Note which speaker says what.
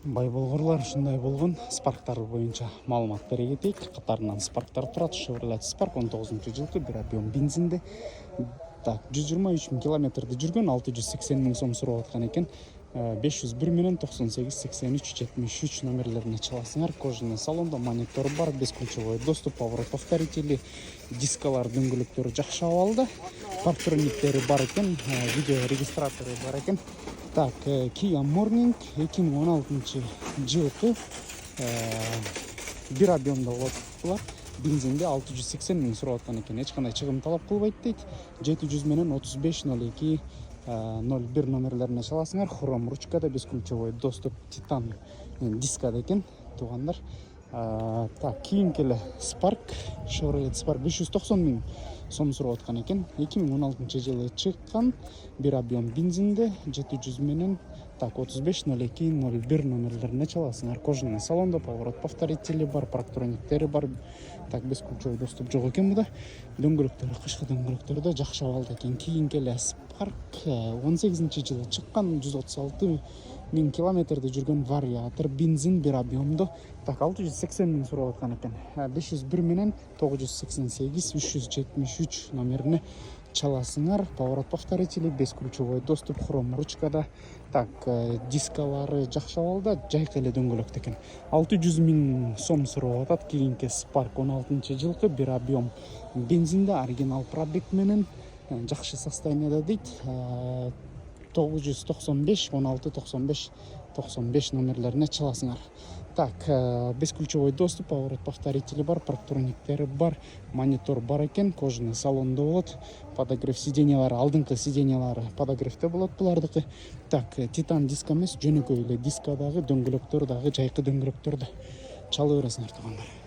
Speaker 1: Бай болгорлор, ушундай болгон спарктар боюнча маалымат бере кетейик. Катарынан спарктар турат. Chevrolet Spark 19-жылкы бир объем бензинде. Так, 123 000 километрди жүргөн, 680 000 сом сурап аткан экен. 501 менен 98 83 73 номерлерине чаласыңар. Кожаный салонда, монитор бар, бесключевой доступ, поворот повторители, дискалар, дөңгөлөктөрү жакшы абалда. Парктрониктери бар экен, видео регистратору бар экен. Так, Kia Morning 2016 жылкы бир объемда болот булар. Бензинде 680 000 сурап аткан экен. Эч кандай чыгым талап кылбайт дейт. 700 менен 3502 01 номерлерине чаласыңар. Хром ручкада, бесключевой доступ, титан дискада экен туугандар. Так, кийинки эле Spark, Chevrolet Spark 590 000 сом сурап аткан экен. 2016 жылы чыккан, бир объем бензинде 700 менен 3502 01 номерлерине чаласыңар. Кожаный салонда, поворот повторители бар, парктрониктери бар. Так, бесключевой доступ жок экен буда. Дөңгөлөктөрү, кышкы дөңгөлөктөрү да жакшы абалда экен. Кийинки эле Spark 18-жылы чыккан, 136 000 километрди жүргөн вариатор, бензин бир объемдо. Так, 680 000 сурап аткан экен. 501 менен 988 373 номерине чаласыңар. Поворот повторители, бесключевой доступ, хром ручкада. Так, дискалары жакшы абалда, жайкы эле дөңгөлөктө экен. 600 000 сом сурап атат. Кийинки Spark 16-жылкы бир объем бензинде, оригинал пробег менен, жакшы состояниеда дейт. 995 16 95 95 номерлерине чаласыңар. Так, бесключевой доступ, поворот повторители бар, парктрониктери бар, монитор бар экен, кожаный салонда болот. Подогрев сиденьялары, алдыңкы сиденьялары подогревте болот булардыкы. Так, титан диск эмес, жөнөкөй эле дискадагы дөңгөлөктөр дагы жайкы дөңгөлөктөрдө чала бересиңер туугандар.